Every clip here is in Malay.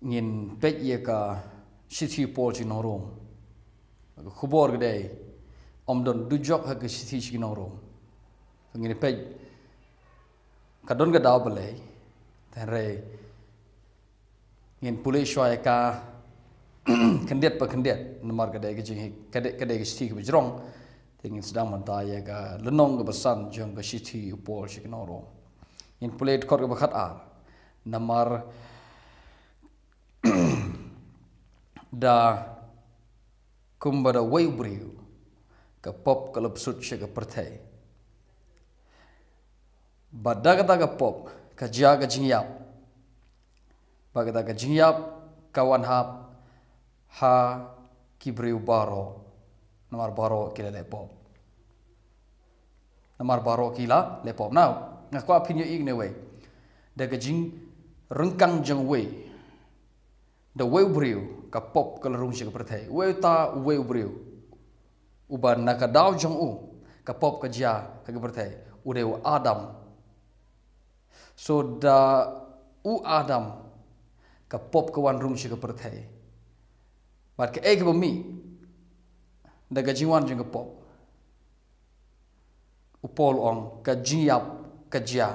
ngin pet ye ka shithi pol chi Nong Rome khubor gede don DUJOK ha ka shithi chi Nong Rome ngin pet ka don ga daw Balei tan re ngin pulai shwa ka kendet pa kendet nomor gede ke jing kade ke shithi ke bejrong ngin sedang manta ye ka lenong ke besan jong ke shithi pol chi Nong Rome ngin pulai khot ke bakhat ar namar da kumbada way briu ka pop kalap sut ke pertai badaga daga pop ka jaga jingyap bagada ka jingyap kawan hap ha kibriu baro namar baro kila le pop namar baro kila le pop now ngakwa pinyo igne way daga jing rengkang jeng way the way briu ka pop kalarung shi ka pertai way ta way briu uban naka daw jong u ka pop ka ja ka pertai udeu Adam so da u Adam ka pop ka wan rung shi ka pertai bat ka ek ba mi daga jingwan jong ka pop upol ong ka jiap ka ja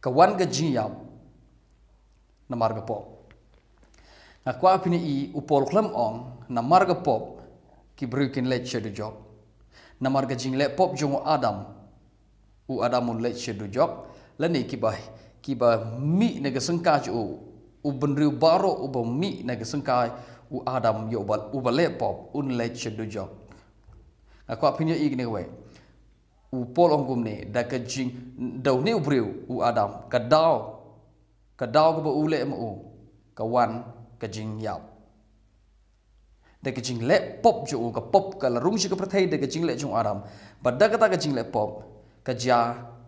ka wan ka jiap namar ka pop Akwa pini I upol klam ong na marga pop ki brukin let DUJOK na marga jing let pop jong Adam u Adamun let DUJOK lani kiba mi naga sengka u benriu baro u ba mi naga sengka u Adam yo u Balei pop un let DUJOK akwa pini I gni we u pol ong gumne da ka jing daw ni briu u Adam ka daw ka ba u le mu ka wan ka jing yap de ka jing le pop jo ka pop ka la rung shi ka prathai de ka jing le jong Adam badda ka jing le pop ka ja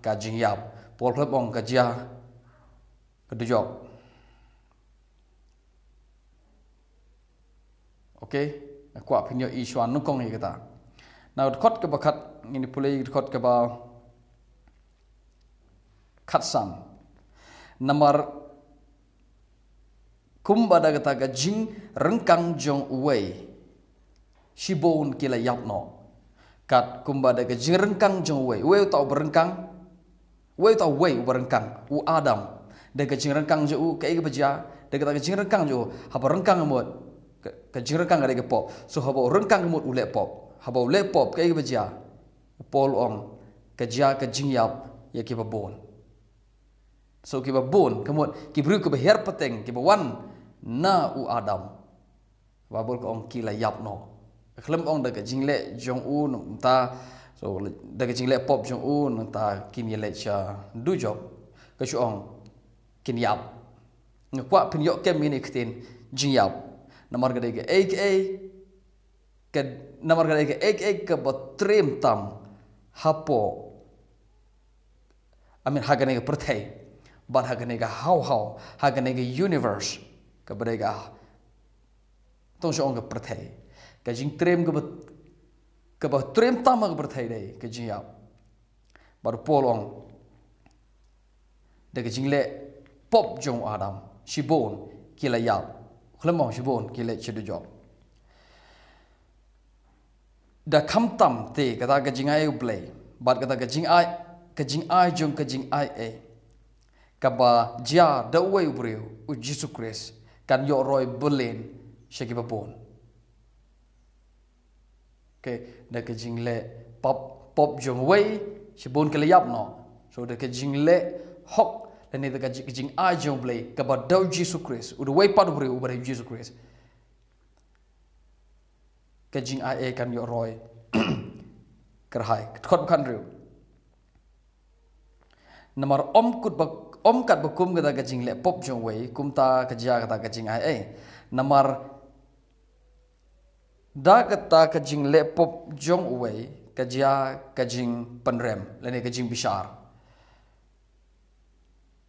ka jing yap pol klap ong ka ja ka DUJOK okay akwa pinyo I shwa nukong ni kata now khot ka bakhat ngini pulai khot ka ba khatsan namar kumbada kata ka jing rengkang jong uwei shibon kila yapno kat kumbada ka jing rengkang jong uwei tau berengkang uwei tau wei berengkang u Adam de ka jing rengkang jo u ka ega baja de ka jing rengkang jo haba rengkang mot ka jing rengkang ga de pop so haba rengkang mot ule pop haba ule pop ka ega baja pol ong ka ja ka jing yap ya ki babon so ki babon kemot ki bru ka her pateng ki bawan na u Adam babol ko ong kila yap no klem ong daga jingle jong u ta so daga jingle pop jong u ta kin yele cha DUJOK ka chu ong kin yap ngakwa pin yo kem ni ktien jing yap namar ga daga ka namar ga daga ka batrem tam hapo amin hagane ga perthai bat hagane ga how hagane ga universe ka berega tong shong ka perthai ka jing trem ka ba trem tam ka perthai dei ka jing yap bar polong de ka jing le pop jong Adam shibon kila yap khlemong shibon kila DUJOK da kham tam te ka ta ka jing ai Balei bat ka ta ka jing ai jong ka jing ai e ka ba ja da wei briu u Jesus Khrist kan yo roy belen shaki babon okay da ka jing le pop jong wei shibon ke yap no so da ka jing le hok da ne da ka jing a jong Balei ka ba daw Jesus Khrist u wei pad bri u ba Jesus Khrist ka jing a e kan yo roy kerhai khot kan riu namar om kat bakum kata ka jing le pop jong wei kumta ka ja kata ka jing ai namar da kata ka jing le pop jong wei ka ja ka jing panrem lene ka jing bishar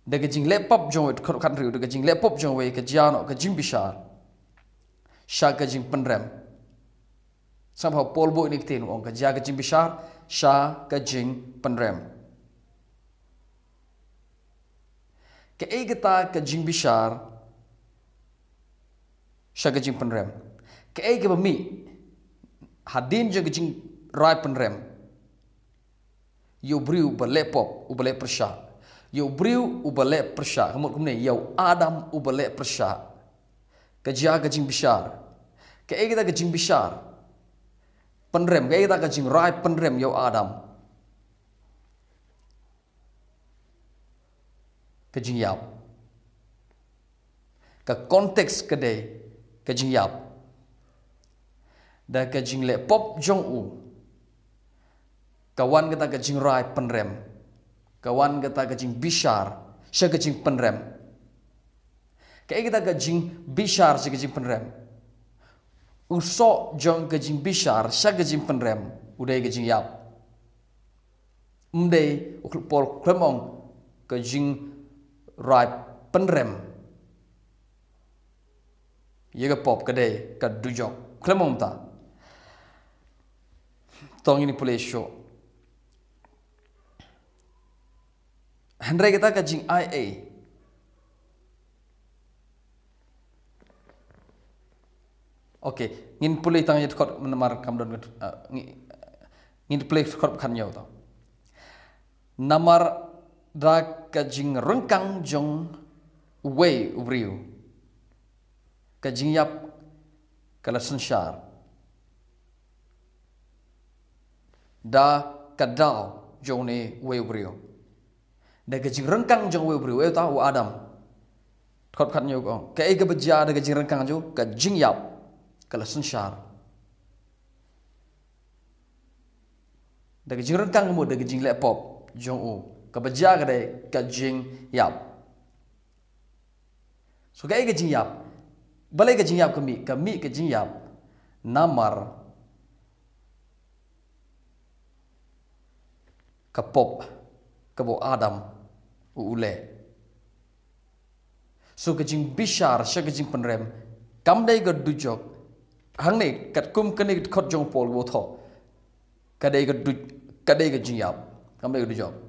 da ka jing le pop jong wei kan riu da ka jing le pop jong wei ka ja no ka jing bishar sha ka jing panrem somehow polbo ni ktin ong ka ja ka jing bishar sha ka jing panrem ka egata ka jing bishar sha ke jing penrem ke ai ke mi hadin je ke jing rai penrem yo briu balei pop u balei persha yo briu u balei persha kemut kumne yo adam u balei persha ke jia ke jing bishar ke ai kita ke jing bishar penrem ke ai kita ke jing rai penrem yo adam ke jing yap ke konteks kedai ke jing yap da ke jing le pop jong u kawan kita ke jing rai penrem kawan kita ke jing bishar sya ke jing penrem ke kita ke jing bishar sya ke jing penrem usok jong ke jing bishar sya ke jing penrem udai ke jing yap mdei ukpol klemong ke jing rai penrem ye ke pop kedai ke dujok klemong ta tong ini pulih show Hendrai kita ke jing IA okey ngin pulih tang yet kot menamar kamdon ngin pulih kot kan yau tau namar da ke jing rengkang jong wei ubriu ke jing yap kala sensyar da kadau jong ne wei ubriu da ke jing rengkang jong wei ubriu eu tahu adam kot kan yau ko ke ai ke beja da ke jing rengkang jo ke jing yap kala sensyar da ke jing rengkang mo da ke jing le pop jong u kebeja kedai ke jing yap so ke jing yap balai ke jing yap kami ke jing yap namar ke pop ke bo adam ule so ke jing bishar sya ke jing penrem kam dai ke dujok hang nei kat kum kene khot jong pol bo tho kadai ke jing yap kam dai ke dujok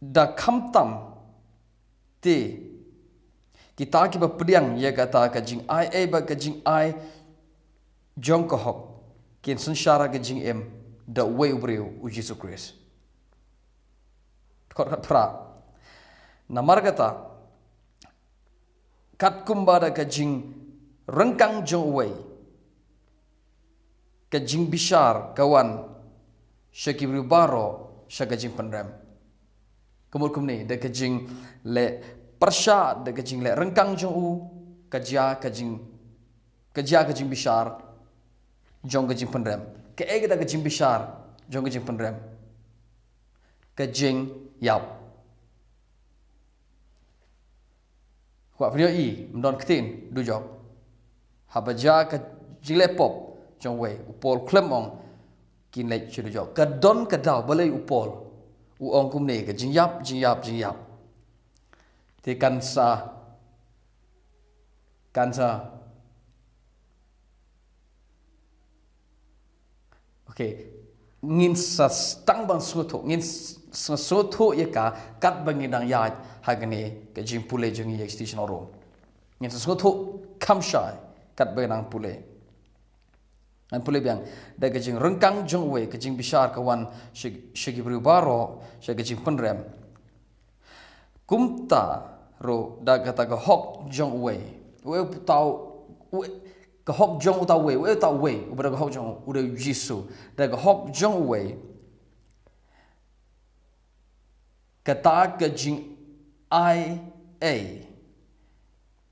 da kham tam ti kita ki ba pediang ye kata ka jing ai e ba ka jing ai jong ko hok kin sanshara ka jing em da way ubreu u Jesus Khrist kot pra namar kata kat kumba da ka jing rengkang jong way ka jing bishar kawan syakibru baro syakajing penrem kemul kumni da kajing le persya da kajing le rengkang jong u kajia kajing bishar jong kajing penrem ke ega da kajing bishar jong kajing penrem kajing yap kwa video i mdon ktien dujok habaja kajing le pop jong we upol klemong kin le dujok kadon kadau balei upol u ong kum ne ke jing yap te kansa okay ngin sa stang bang suto ngin suto ye ka kat bangin dang ya hagane ke jing pule jing ye station ro ngin sa suto kam shai kat bangin dang pule an pule biang da ke jing rengkang jong we ke jing bishar kawan shigi bru baro shigi jing penrem kumta ro da kata ka hok jong we tau ka hok jong tau we tau we ubra ka hok jong uda jisu da ka hok jong we kata ka jing ai a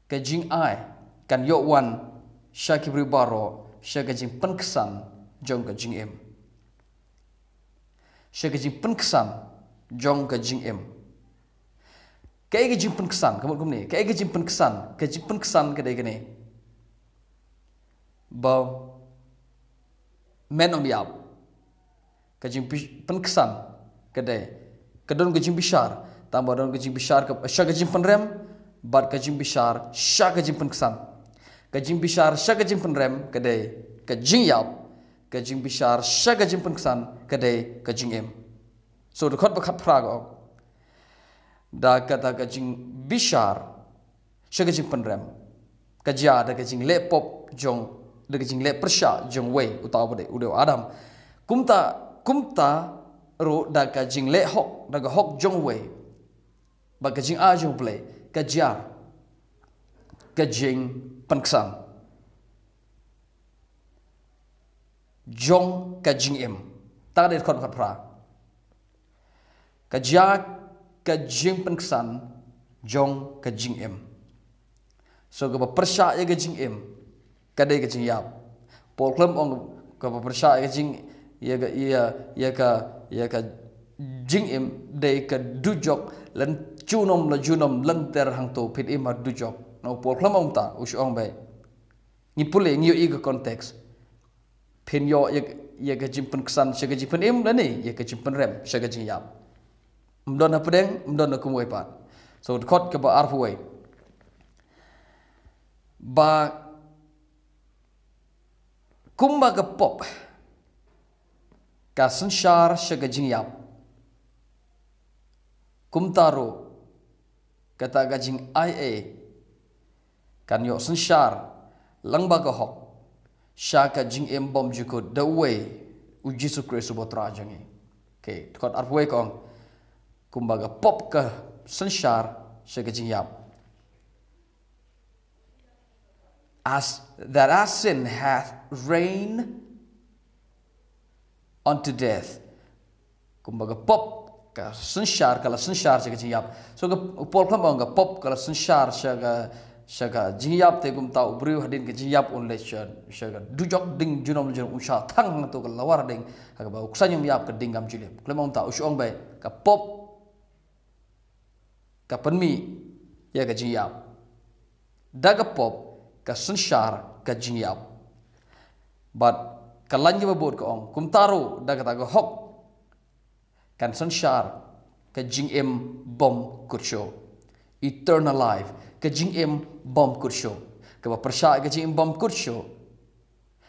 ka jing ai kan yo wan shagi bru baro syaga jing penkesan jong ke jing em syaga jing penkesan jong ke jing em kai ke jing penkesan kamu ni kai ke jing penkesan ke dai gene bau men on yap ke jing penkesan ke dai kedon ke jing bishar tambah don ke jing bishar ke syaga jing penrem bat ke jing bishar syaga jing penkesan kajing bishar syakajing penrem kedai kajing yap kajing bishar syakajing penkesan kedai kajing em so dekat bekat prago da kata kajing bishar shaka jing penrem kaja da jing le pop jong da jing le persha jong wei utaw bade udo adam kumta ro da jing le hok da hok jong wei ba jing a jong play kaja jing penksam jong jing em ta de khot pra kaja jing penksam jong jing em so ka persha ya jing em kadai ka jing yap pol klem ong ka persha ya jing ya ka jing em de ka dujok lan chunom la junom lan ter hang to pit em dujok no pol klem ong ta us ong bai ni pule ngi i ka context pin yo ya ka jing pen ksan sha ka jing pen em la ni ya ka jing pen rem sha ka jing yap mdon na pedeng mdon na kumoi pat so khot ka ba arfuai ba kumba ka pop ka sanshar shaga jing yap kumtaro kata ga jing ia kan yo sanshar langba ka hok shaka jing em bom juko the way u Jesus Christ botra jangi okay khot arfuai kong kumba ka pop ka sanshar shaga jing yap as sin hath reigned unto death. Kumbaga pop ka sanshar kala sanshar sa jingap. So ka pol kambang ka pop kala sanshar sa jingap te kum tau briu hadin ka jingap on lecture sa dujok ding junom jun usha thang to ka lawar ding ka ba uksanyum yap ka dingam jilip. Klemong ta usong bay ka pop ka panmi ya ka jingap. Daga pop ka sanshar ka jingyap but kalanya babot ka ong kumtaro daga taga hok kan sanshar ka jingem bom kursho eternal life ka jingem bom kursho ka ba persha ka jingem bom kursho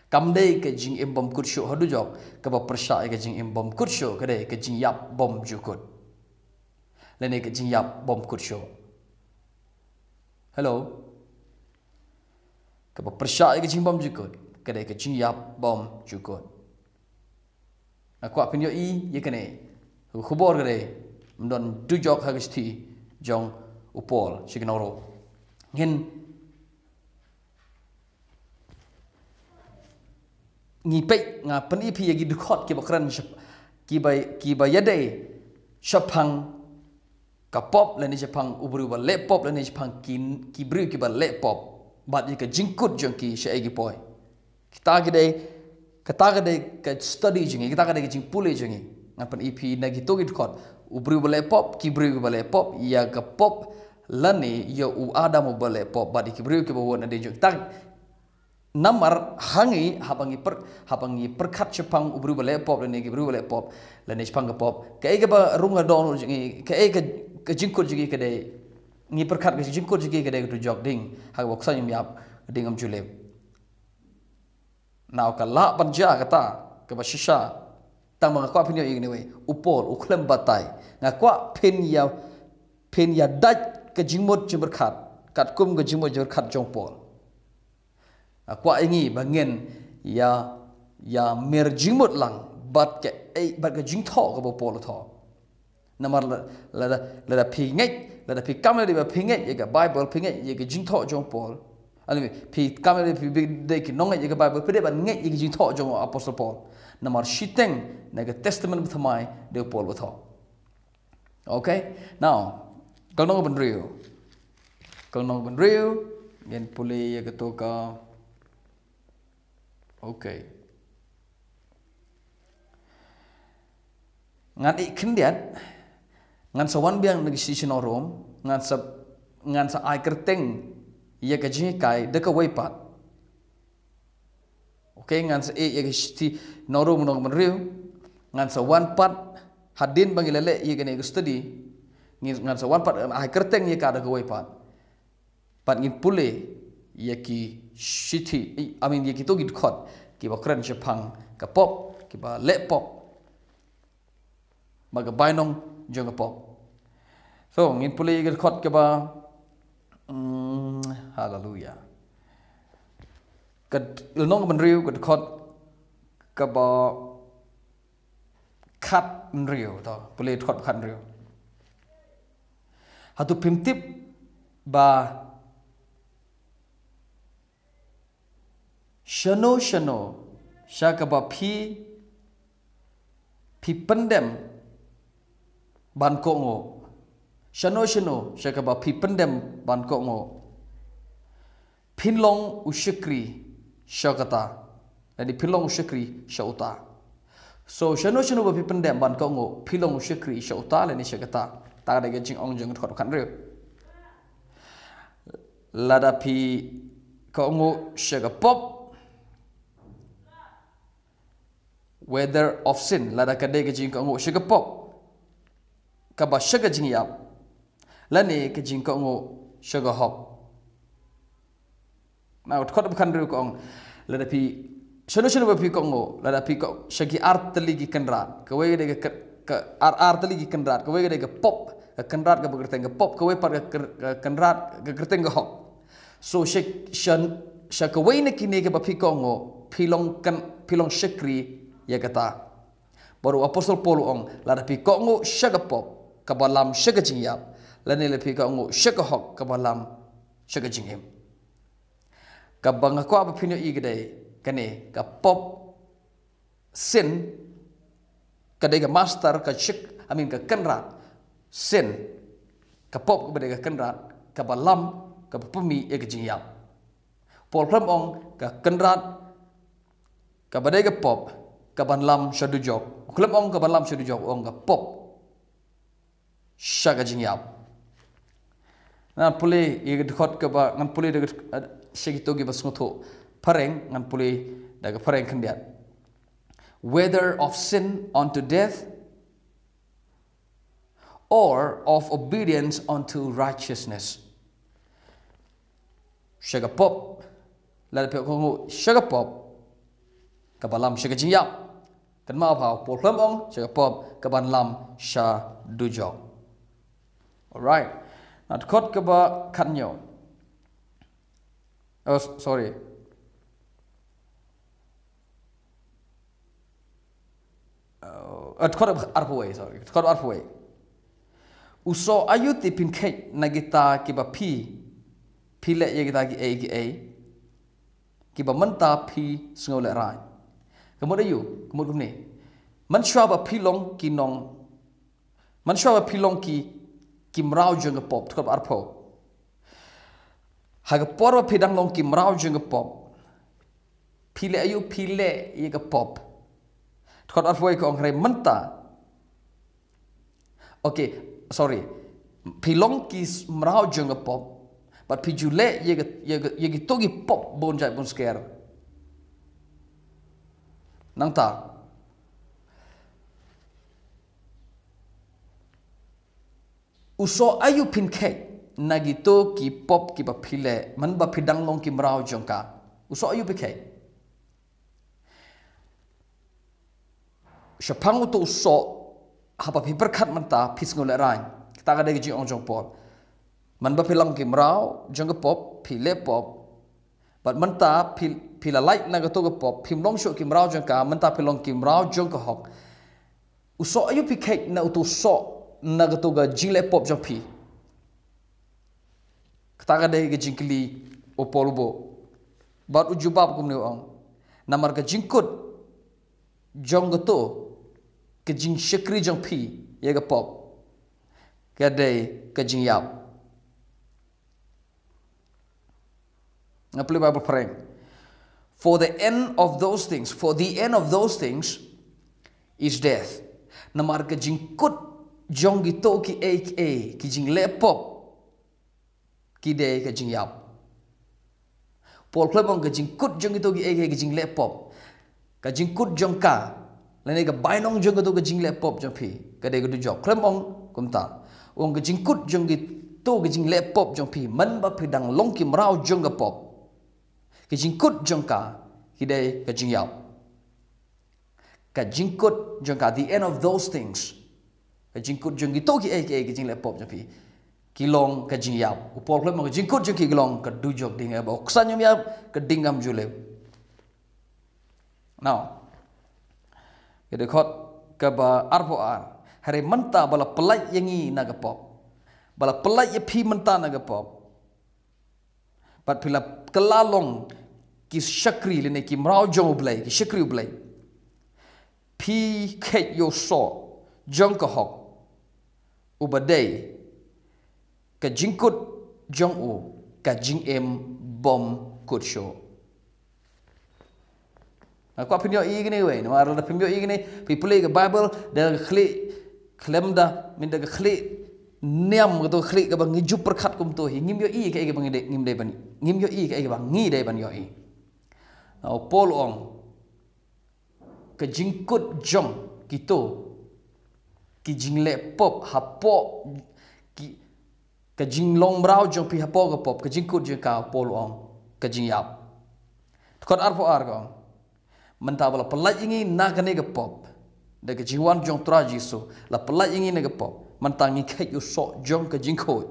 kamdei ka jingem bom kursho hadujok ka ba persha ka jingem bom kursho ka dei ka jingyap bom jukut lene ka jingyap bom kursho hello ka persya ke jing bom jukut kadai ke jing yap bom jukut akwa pinyo I ye kene khubor gade mdon dujok hagisti jong upol signoro ngin ngi pe nga pani pi yagi dukot ke bakran ki ba yade shapang kapop lani japang ubru ba lepop lani japang ki bru ki ba lepop bat jika jingkut jengki syagi poi kita gede ke study jengi kita gede ke jing pule jengi ngapan ip nagi to git khot ubri bale pop ki bri bale pop ya ke pop lani ya u adam bale pop bat ki bri ke bawon ade jong tak namar hangi habangi perkat Jepang ubri bale pop lani ki bri bale pop lani Jepang ke pop ke ba runga don jengi ke jingkut jengi ke de ni perkat ke jingkut jigi ke de jok ding ha wok sa yum yap ding am julep naw ka la panja kata ke ba shisha tang ma kwa pin yo ing ni we upol uklem batai nga kwa pin ya daj ke jingmut jim berkat kat kum ke jingmut jim berkat jong pol kwa ingi bangen ya mer jingmut lang bat ke jing tho ke bo pol tho namar la pi ngai la pi kamera ba pingai ye ga bible pingai ye ga jing tho jong pol ani pi kamera pi de ki nong ye ga bible pe de ba ngai ye ga jing tho jong apostle paul namar shiteng na ga testament bthamai de paul tho okay now kalnong ben real gen puli ye ga to ka okay ngan ikhdiat ngan sawan biang nagi si Nong Rome ngan sa ai kyrteng ya ka jinghikai de ka weipat okay ngan sa ya ka shithi Nong Rome nong menriu ngan sa wan pat hadin bangilale ya ka ne study ngan sa wan pat ai kyrteng ya ka de ka weipat pat ngin pule ya ki shithi ya ki to git khot ki ba kran Jepang ka pop ki ba le pop maga bainong jong pop so ngin pule git khot ke ba hallelujah kad nong ban riu kad khot ka ba khat riu to pule khot khat riu hatu pimtip ba shano shaka ba phi pendem ban ko ngo shano shaka ba phi pendem ban ko ngo pinlong ushikri shakata jadi pinlong ushikri shauta so shano ba phi pendem ban ko ngo pinlong ushikri shauta le ni shakata ta da ge jing ong jeng khot khan re lada phi ko ngo shaka pop whether of sin lada kade ke jing ko ngo shiga pop ka ba shiga jing yap la ne ke jing ko ngo shiga hop now khot khan ru ko ong lada pi shano ba pi ko ngo lada pi ko shagi artli gi kanrat ka we de ka artli gi kanrat ka we de ka pop ka kanrat ka berteng ka pop ka we par ka kanrat ka berteng ka hop so shaka we ne kine ke ba pi ko ngo pilong shikri ya kata baru apostol Paul ong lada pi ko ngo shaga pop ka balam shaga jingyap lani le pi ko ngo shaga hok ka balam shaga jingyem ka banga ko apa pinyo igde kane ka pop sin ka de ka master ka shik ka kanra sin ka pop ka de ka kanra ka balam ka pumi e ka jingyap Paul pram ong ka kanra ka bade ka pop kaban lam DUJOK klem ong kaban lam DUJOK ong ka pop shaga jingyap nan pule ye khot ka ba ngan pule de shigito gi basngotho pareng ngan pule daga pareng khandiat whether of sin unto death or of obedience unto righteousness shaga pop la pe ko shaga pop kabalam shaga jingyap Kynmaw phao Paul khlam ong shaga pop kaban lam DUJOK all right nat khot ka ba khat nyo oh sorry at khot arpoi sorry khot arpoi uso ayuti pin khet nagita ki ba phi le ye gita ki a ki ba manta phi sngo le rai kemudian ayu kemudian ni man shwa ba pilong ki nong man shwa ba pilong ki kimrau jeng pop tkop arpo ha ga por ba pidang long kimrau jeng pop pile ayu pile ye ga pop tkop arpo ko ong re menta okay sorry pilong ki mrau jeng pop but pijule ye ga togi pop bon jai bon scare nang ta uso ayu pin khe nagito ki pop ki ba phile man ba phidang long ki mrao jongka uso ayu pikhe shapang to uso haba phiper khat man ta phisngol rai ta ga de ji ong jong pol man ba philang ki mrao jong pop phile pop but man ta phila light na ga to ga pop phim long sho ki mrao jong ka man ta philong ki mrao jong ka hok uso ayu pikhe na uto so na ga to ga jingle pop jong phi ta ga de ga jinkli o polbo but ujubab kum ne ong namar ga jinkut jong ga to ga jing shakri jong phi ye ga pop ga de ga jing yap na pli Bible praying for the end of those things is death namar ga jinkut jong gi to ki ki jing le pop ki de ka jing yap Paul klebong ka jing kut jong itu ki jing le pop ka jing kut jong ka lene ka bainong jong itu ka jing le pop jong phi ka de ka DUJOK klebong kumta ong ka jing kut jong itu ka jing le pop jong phi man ba phi dang long kim rao jong ka pop ka jing kut jong ka ki de ka jing yap ka jing kut jong ka the end of those things ka jing kut jong itu ki jing le pop jong phi kilong ke jing yap upol klem ke jingkut jeng kilong ke dujok ding ba oksan yum yap ke dingam julep now ke khot ke ba arpo ar hari menta bala pelai yangi naga pop bala pelai ye phi menta naga pop pat phila kelalong ki shakri le ne ki mrao jong blai ki shakri blai phi khet yo so jong ka hok ubadei ka jingkut jong u ka jing bom kut show aku apa nyo i gini we no ara pimyo i gini people ke bible da khli klemda min da khli niam to khli ka bang ngijup perkhat kum to hi ngim yo i ka bang ngim de ban ngim yo i ka bang ngi de ban yo i au pol ong ka jingkut jong kito ki jingle pop hapo ki ka jinglong brau jong pi hapo ka pop ka jingkut je ka pol ong ka jing yap khot arpo ar ko menta bala pelai ingi na ka ne ka pop da ka jingwan jong tra jisu la pelai ingi ne ka pop menta ngi khet yo so jong ka jingkut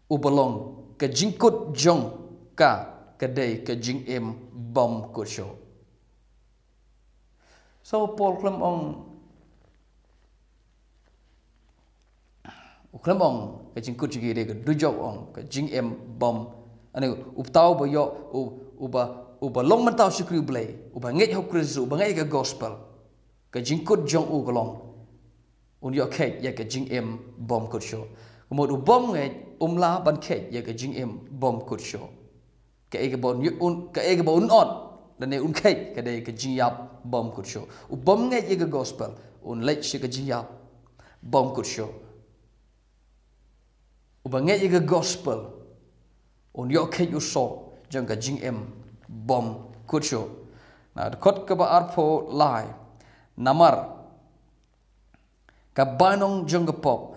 u balong ka jingkut jong ka dei ka jing bom kut show so pol klem ong uklemong ke jingkut jigi de ke dujok ong ke jing bom ane uptau bo yo uba long mentau shikri blai uba nget ho Khrist uba nget ke gospel ke jingkut jong u kolong un yo khet ya ke jing bom kut show komod ubom nget la ban khet ya ke jing bom kut show ke e ke bon un ke e ke bon on dan un khet ke de ke jing yap bom kut show ubom nget ya ke gospel un lech ke jing yap bom kut show ubanget ye gospel on yo khet yo so jang ka jing bom kut show na khot ka ba arpo lai namar ka banong jang ka pop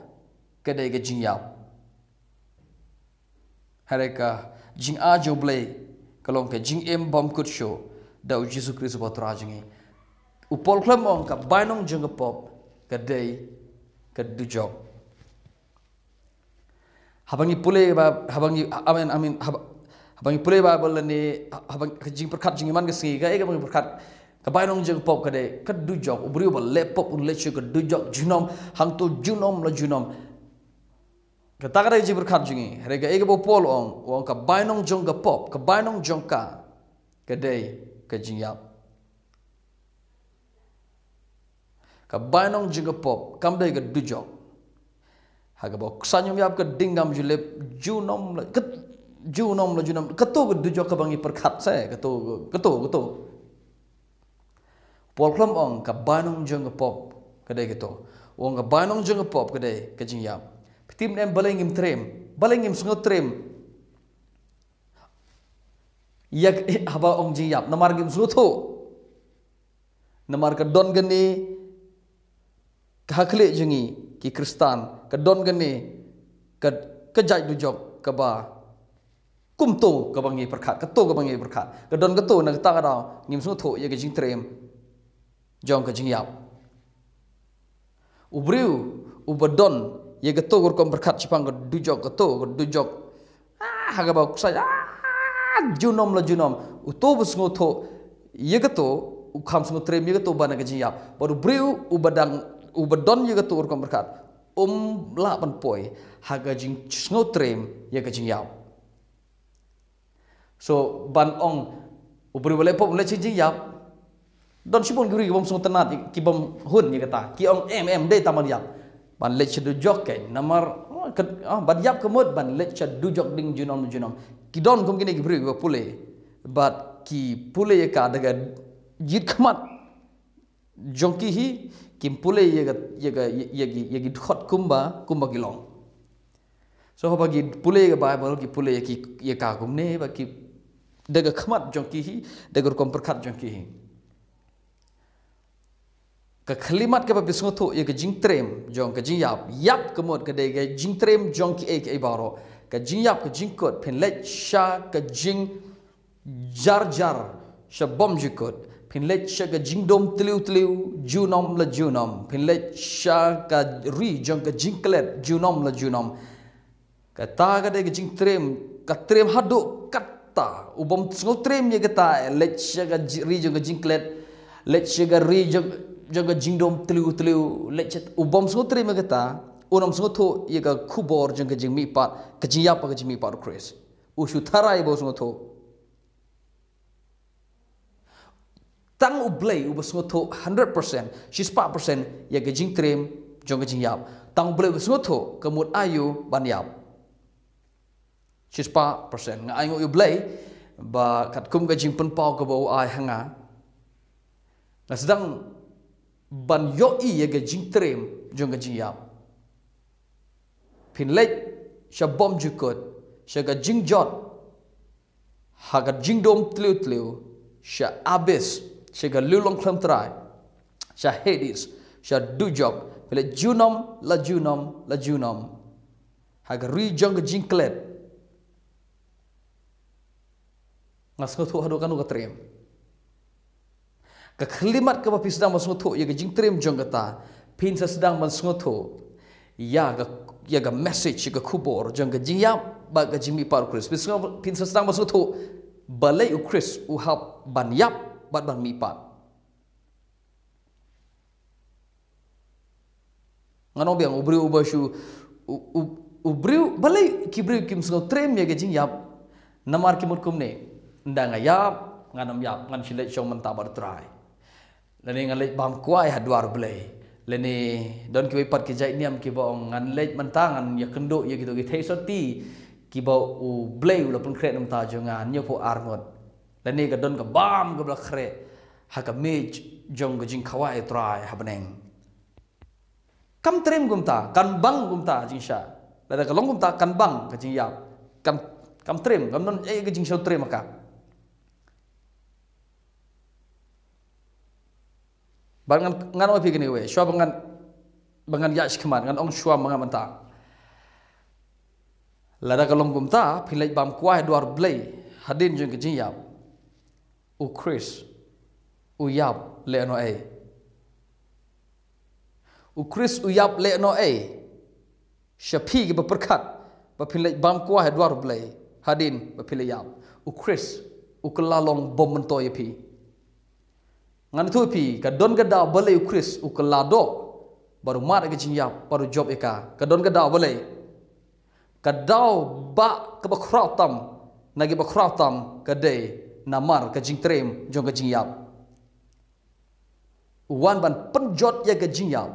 ka de ka jing yap hare ka jing a jo blai kalong ka jing bom kut show da Jesus Khrist ba tra jingi upol klam ong ka banong jang ka pop ka de ka dujok habangi pule ba habangi amin habangi pule ba bolani habang jing perkat jing man gesi ga ega perkat ka bainong jeng pop ka de ka dujok ubri ba le pop un le ka dujok junom hang to junom la junom ka ta ga jing perkat jingi re ga ega bo pol ong ka bainong jong ga pop ka bainong jong ka de ka jing yap ka bainong jeng ga pop kam de ga dujok haga bo sanyum yap ke dingam julep junom la junom keto ke dujok ke bangi perkhat se keto pol klam ong ka banong jong pop kedai keto wong ka banong jong pop kedai ke jing yap tim nem balei ngim sungot trem yak haba ong jing yap namar ngim sungot ho namar ka don gani ka khle jingi ki Kristan ka don gani ka jai dujok ka ba kumto ka bangi perkhat ka to ka bangi perkhat ka don ka to na ta ka da ngim so tho ye ka jing trem jong ka jing yap ubriu ubadon ye ka to kom perkhat chipang ka dujok ka dujok ha ka ba sa junom la junom uto bus ngo tho ye ka to ukham so trem ye ka to ba na ka jing yap baru briu ubadon ye ka to kom perkhat la ban poi haga jing snow trem ye ka jing yap so ban ong ubri bale pop le jing yap don sibon guri bom song tanat ki bom hun ye kata ki ong de taman yap ban le chedu jok ke namar ban yap kemod ban le chedu jok ding junom ki don kum gini guri ba pule bat ki pule ye ka daga jit khamat jongki hi kim pule ye khot kumba gilong so hoba gi pule ge bible ki pule ye ka kum ne ba ki daga khmat jongki hi daga kom perkhat jongki hi ka khlimat ka ba bisngo tho ye ka jing trem jong ka jing yap kemot ka de ga jing trem jong ki e baro ka jing yap ka jing kot phen le sha ka jing jar sha bom jikot pin let sha ka jingdom tliu junom la junom pin let sha ka ri jong ka jingklet junom la junom kata ka de ka jing trem ka trem hadu kata ubom sngo trem ye kata let sha ka ri jong ka jingklet let sha ka ri jong ka jingdom tliu let sha ubom sngo trem ye kata unam sngo tho ye ka khubor jong ka jing mihpat ka jing yap ka jing mihpat Khrist ushu tharai bo sngo tho tang u Balei u sngo tho 100%6% ye ka jing trem jong ka jing yap tang Balei u sngo tho ka mut ayu ban yap 6% nga aingo u Balei ba kat kum ka jing pen pau ka bo ai hanga na sedang ban yo i ye ka jing trem jong ka jing yap pin let sha bom jukut sha ka jing jot ha ka jing dom tliu sha abis sha ka lulong khlam trai sha Hades sha DUJOK pile junom la junom ha ka ri jong ka jing klet ngas ko thu hadu kanu ka trem ka khlimat ka pa sedang mas ngotho ye ka jing trem jong kata pin sa sedang mas ngotho ya ga message ka khubor jong ka jing yap ba ka jing mihpat Khrist pin sa sedang mas ngotho Balei u Khrist u hap ban yap bat ban mihpat ngano biang ubri ubashu ubri Balei kibri kim sngo trem ye ka jing yap namar kimut kumne ndang yap nganam yap ngan silet chong mentabar trai leni ngan lej bam kuai hadwar Balei leni don ki pat ki jai niam ki ba ngan lej mentangan ya kendo ya gitu ki thesoti ki ba u Balei u la pun kret nam ta jongan nyo po arngot leni ka don ka bam ka bla kre ha ka mej jong ka jing khawai trai habneng kam trem gumta kan bang gumta jing sha la ka long gumta kan bang ka jing yap kam trem kam non ka jing shau trem ka bangan ngan opi kini we shwa bangan yash khaman ngan ong shwa manga manta lada kalong gumta philai bam kwai dwar Balei hadin jeng jing yap u Khrist u yap le no e u Khrist u yap le no e shapi ki berkat ba philai bam kwai dwar Balei hadin ba philai yap u Khrist u kelalong bom mento ye pi ngan tu pi ka don ka da Balei u Khrist u kelado baru mat ka jing yap baru job eka ka don ka da Balei ka dau ba ka ba khratam nagi ba khratam ka de namar ka jing trem jong ka jing yap wan ban penjot ya ka jing yap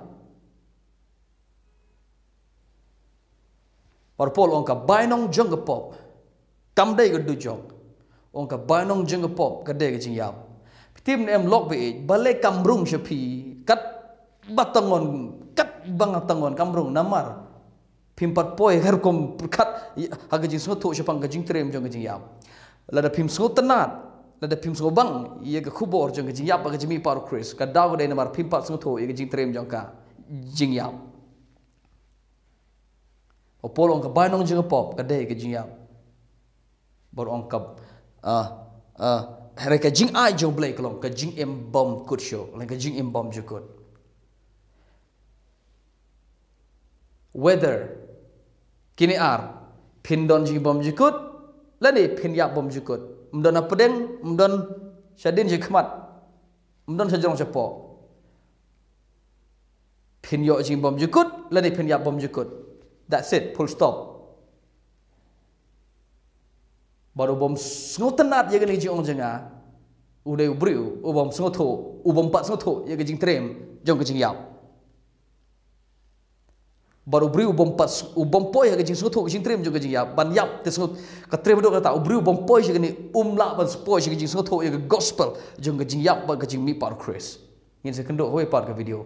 par pol on ka bainong jong ka pop kam dei ka DUJOK on ka bainong jong ka pop ka de ka jing yap tim em lok be Balei kamrung shapi kat batangon kat bangatangon kamrung namar pimpat poi herkom kat haga jing sngo tho shapang ka jing trem jong ka jing yap la da pim sngo tenat la da pim sngo bang ye ka khubor jong ka jing yap ka jing mihpat Khrist ka daw de namar pimpat sngo tho ye ka jing trem jong ka jing yap opol on ka bainong jing pop ka de ka jing yap bor on ka hari ka jing ai jong Balei kolong ka jing em bom kut show la ka jing em bom jukut weather kini ar pin don jing bom jukut la ni pin yap bom jukut mdon apedeng mdon shadin je khmat mdon sajong chapo pin yo jing bom jukut la ni pin yap bom jukut that's it full stop baru bom sngo tenat ye gani jing ong jenga ude ubriu ubom sngo tho ubom pat sngo tho ye jing trem jong ka jing yap baru briu ubom pat ubom poi ye jing sngo tho jing trem jong ka jing yap ban yap te sngo ka trem do ka ta ubriu ubom poi ye gani la ban poi ye jing sngo tho ye gospel jong ka jing yap ba ka jing mihpat Khrist yin se kendo hoi pat ka video